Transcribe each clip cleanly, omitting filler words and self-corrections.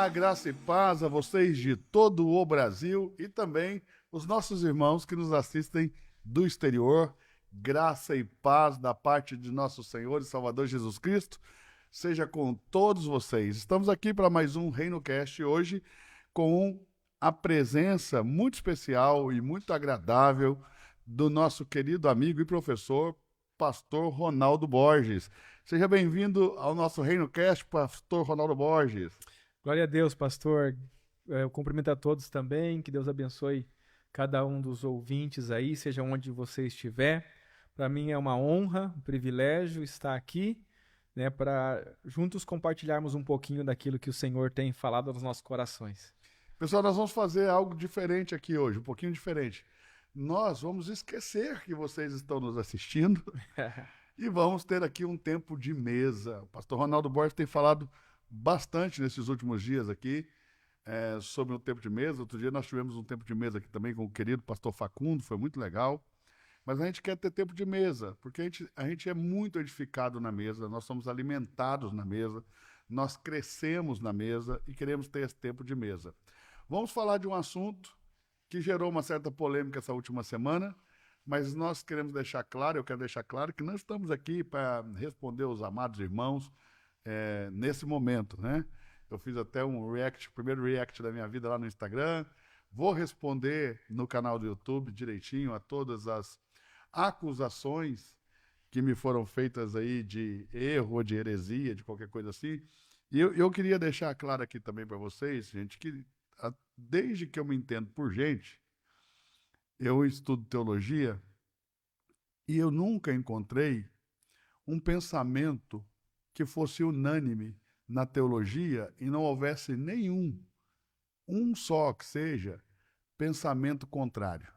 Olá, graça e paz a vocês de todo o Brasil e também os nossos irmãos que nos assistem do exterior. Graça e paz da parte de nosso Senhor e Salvador Jesus Cristo seja com todos vocês. Estamos aqui para mais um ReinoCast hoje com a presença muito especial e muito agradável do nosso querido amigo e professor, pastor Ronaldo Borges. Seja bem-vindo ao nosso ReinoCast, pastor Ronaldo Borges. Glória a Deus, pastor. Eu cumprimento a todos também. Que Deus abençoe cada um dos ouvintes aí, seja onde você estiver. Para mim é uma honra, um privilégio estar aqui, né, para juntos compartilharmos um pouquinho daquilo que o Senhor tem falado aos nossos corações. Pessoal, nós vamos fazer algo diferente aqui hoje, um pouquinho diferente. Nós vamos esquecer que vocês estão nos assistindo e vamos ter aqui um tempo de mesa. O pastor Ronaldo Borges tem falado bastante nesses últimos dias aqui sobre o tempo de mesa. Outro dia nós tivemos um tempo de mesa aqui também com o querido pastor Facundo, foi muito legal. Mas a gente quer ter tempo de mesa, porque a gente é muito edificado na mesa, nós somos alimentados na mesa, nós crescemos na mesa e queremos ter esse tempo de mesa. Vamos falar de um assunto que gerou uma certa polêmica essa última semana, mas nós queremos deixar claro, eu quero deixar claro que nós estamos aqui para responder os amados irmãos nesse momento, né? Eu fiz até um react, o primeiro react da minha vida lá no Instagram, vou responder no canal do YouTube direitinho a todas as acusações que me foram feitas aí de erro ou de heresia, de qualquer coisa assim. E eu queria deixar claro aqui também para vocês, gente, que desde que eu me entendo por gente, eu estudo teologia e eu nunca encontrei um pensamento que fosse unânime na teologia e não houvesse um só que seja, pensamento contrário.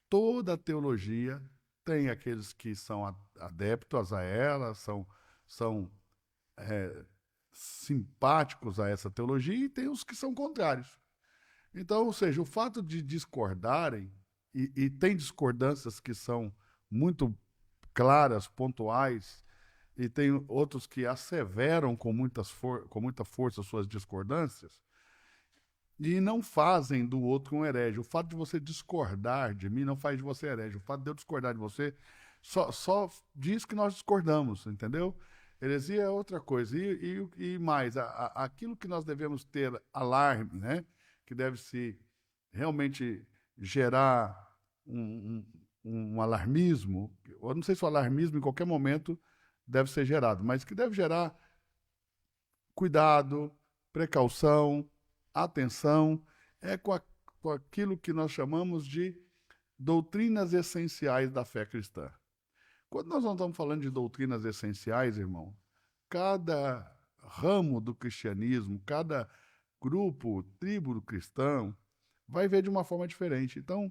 Toda a teologia tem aqueles que são adeptos a ela, são simpáticos a essa teologia e tem os que são contrários. Então, ou seja, o fato de discordarem, e tem discordâncias que são muito claras, pontuais, e tem outros que asseveram com muita força suas discordâncias, e não fazem do outro um herege. O fato de você discordar de mim não faz de você herege. O fato de eu discordar de você só diz que nós discordamos, entendeu? Heresia é outra coisa. E mais, aquilo que nós devemos ter alarme, né? Que deve se realmente gerar um alarmismo. Eu não sei se o alarmismo em qualquer momento deve ser gerado, mas que deve gerar cuidado, precaução, atenção, com aquilo que nós chamamos de doutrinas essenciais da fé cristã. Quando nós não estamos falando de doutrinas essenciais, irmão, cada ramo do cristianismo, cada grupo, tribo do cristão, vai ver de uma forma diferente. Então,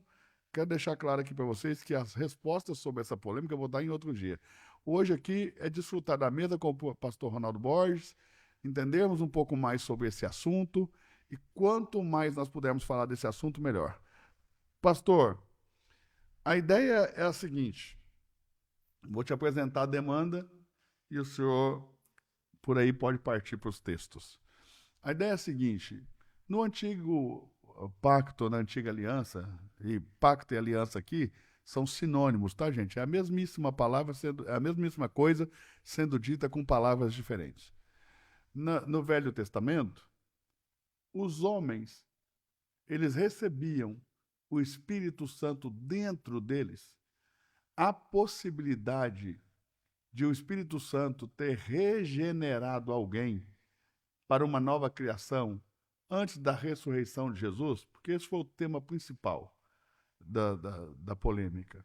quero deixar claro aqui para vocês que as respostas sobre essa polêmica eu vou dar em outro dia. Hoje aqui é desfrutar da mesa com o pastor Ronaldo Borges, entendermos um pouco mais sobre esse assunto e quanto mais nós pudermos falar desse assunto, melhor. Pastor, a ideia é a seguinte, vou te apresentar a demanda e o senhor por aí pode partir para os textos. A ideia é a seguinte, no antigo pacto, na antiga aliança, e pacto e aliança aqui são sinônimos, tá, gente? É a mesmíssima palavra, é a mesmíssima coisa sendo dita com palavras diferentes. No Velho Testamento, os homens, eles recebiam o Espírito Santo dentro deles, a possibilidade de o Espírito Santo ter regenerado alguém para uma nova criação antes da ressurreição de Jesus, porque esse foi o tema principal da polêmica.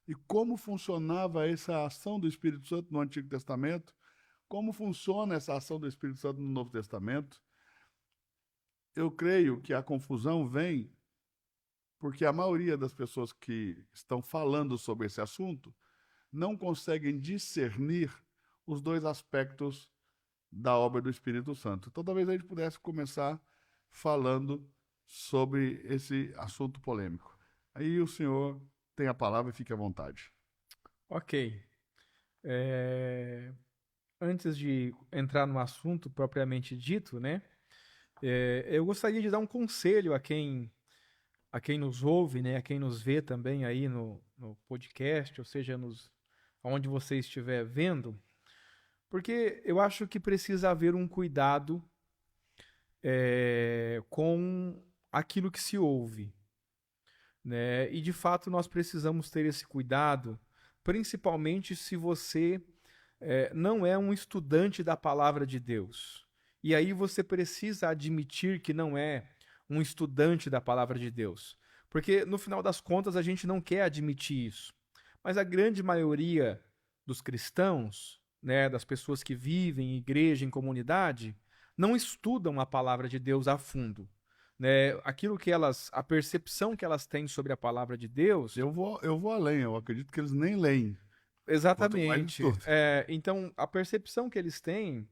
E como funcionava essa ação do Espírito Santo no Antigo Testamento, como funciona essa ação do Espírito Santo no Novo Testamento. Eu creio que a confusão vem porque a maioria das pessoas que estão falando sobre esse assunto não conseguem discernir os dois aspectos da obra do Espírito Santo. Então, talvez a gente pudesse começar falando sobre esse assunto polêmico. Aí o senhor tem a palavra e fique à vontade. Ok. Antes de entrar no assunto propriamente dito, né? Eu gostaria de dar um conselho a quem nos ouve, né, a quem nos vê também aí no podcast, ou seja, onde você estiver vendo, porque eu acho que precisa haver um cuidado com aquilo que se ouve, né? E de fato nós precisamos ter esse cuidado, principalmente se você não é um estudante da palavra de Deus. E aí você precisa admitir que não é um estudante da palavra de Deus. Porque no final das contas a gente não quer admitir isso. Mas a grande maioria dos cristãos, né, das pessoas que vivem em igreja, em comunidade, não estudam a palavra de Deus a fundo. Né? A percepção que elas têm sobre a palavra de Deus. Eu vou além, eu acredito que eles nem leem. Exatamente. Então, a percepção que eles têm,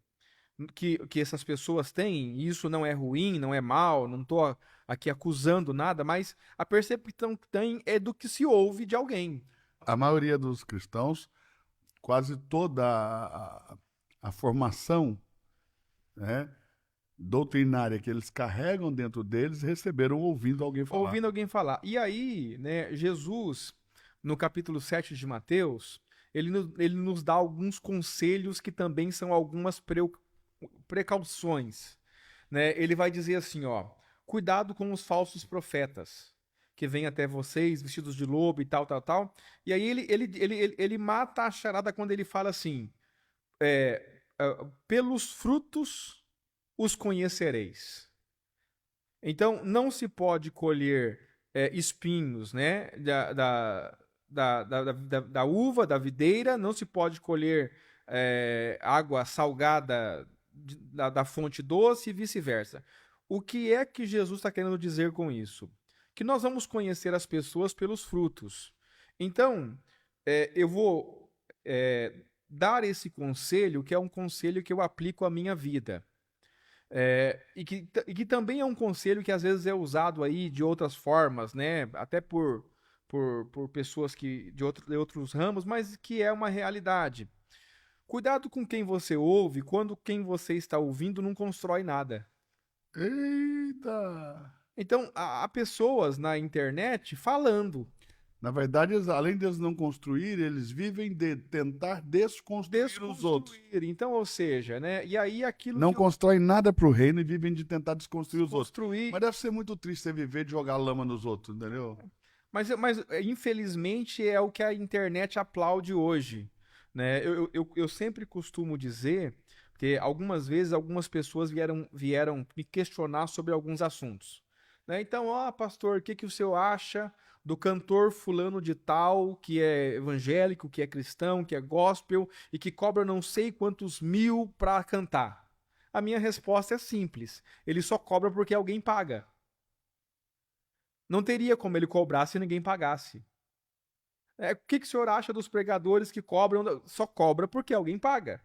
que essas pessoas têm, e isso não é ruim, não é mal, não estou aqui acusando nada, mas a percepção que tem é do que se ouve de alguém. A maioria dos cristãos, quase toda a formação, né, doutrinária que eles carregam dentro deles, receberam ouvindo alguém falar. Ouvindo alguém falar. E aí, né, Jesus, no capítulo 7 de Mateus, ele nos dá alguns conselhos que também são algumas precauções. Né? Ele vai dizer assim, ó, cuidado com os falsos profetas, que vêm até vocês vestidos de lobo e tal, tal, tal. E aí ele mata a charada quando ele fala assim, pelos frutos os conhecereis. Então, não se pode colher espinhos, né, da uva, da videira, não se pode colher água salgada da fonte doce e vice-versa. O que é que Jesus está querendo dizer com isso? Que nós vamos conhecer as pessoas pelos frutos. Então, eu vou dar esse conselho, que é um conselho que eu aplico à minha vida. E que também é um conselho que às vezes é usado aí de outras formas, né? Até por pessoas de outros ramos, mas que é uma realidade. Cuidado com quem você ouve, quando quem você está ouvindo não constrói nada. Eita! Então, há pessoas na internet falando. Na verdade, além de eles não construir, eles vivem de tentar desconstruir os outros. Então, ou seja, né? E aí aquilo não que constroem nada para o reino e vivem de tentar desconstruir os outros. construir. Mas deve ser muito triste você viver de jogar lama nos outros, entendeu? Mas infelizmente é o que a internet aplaude hoje. Né? Eu sempre costumo dizer que algumas vezes algumas pessoas vieram me questionar sobre alguns assuntos. Né? Então, pastor, o que o senhor acha do cantor fulano de tal, que é evangélico, que é cristão, que é gospel e que cobra não sei quantos mil para cantar? A minha resposta é simples. Ele só cobra porque alguém paga. Não teria como ele cobrar se ninguém pagasse. O que o senhor acha dos pregadores que cobram? Só cobra porque alguém paga.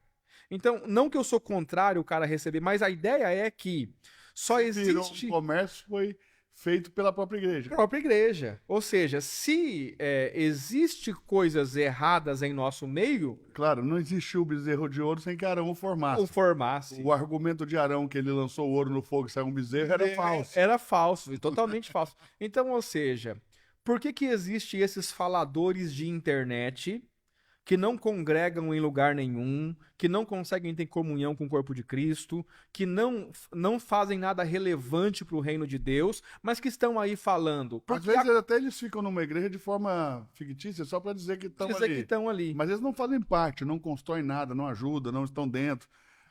Então, não que eu sou contrário o cara receber, mas a ideia é que só existe... O comércio foi feito pela própria igreja. Própria igreja. Ou seja, se existe coisas erradas em nosso meio... Claro, não existiu o bezerro de ouro sem que Arão o formasse. O argumento de Arão que ele lançou o ouro no fogo e saiu um bezerro era falso. Era falso, totalmente falso. Então, ou seja, por que existe esses faladores de internet que não congregam em lugar nenhum, que não conseguem ter comunhão com o corpo de Cristo, que não fazem nada relevante para o reino de Deus, mas que estão aí falando? Às vezes até eles ficam numa igreja de forma fictícia, só para dizer que estão ali. Mas eles não fazem parte, não constroem nada, não ajudam, não estão dentro,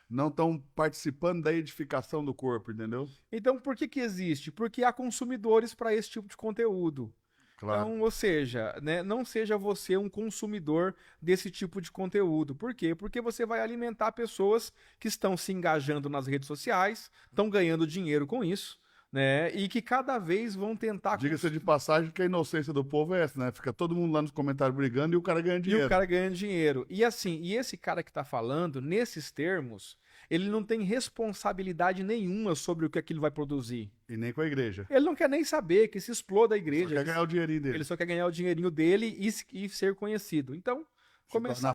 não estão participando da edificação do corpo, entendeu? Então, por que existe? Porque há consumidores para esse tipo de conteúdo. Claro. Então, ou seja, né, não seja você um consumidor desse tipo de conteúdo. Por quê? Porque você vai alimentar pessoas que estão se engajando nas redes sociais, estão ganhando dinheiro com isso, né? E que cada vez vão tentar... Diga-se de passagem que a inocência do povo é essa, né? Fica todo mundo lá nos comentários brigando e o cara ganha dinheiro. E assim, e esse cara que está falando, nesses termos... Ele não tem responsabilidade nenhuma sobre o que aquilo vai produzir. E nem com a igreja. Ele não quer nem saber que se exploda a igreja. Ele só quer ganhar o dinheirinho dele. Ele só quer ganhar o dinheirinho dele e ser conhecido. Então, começar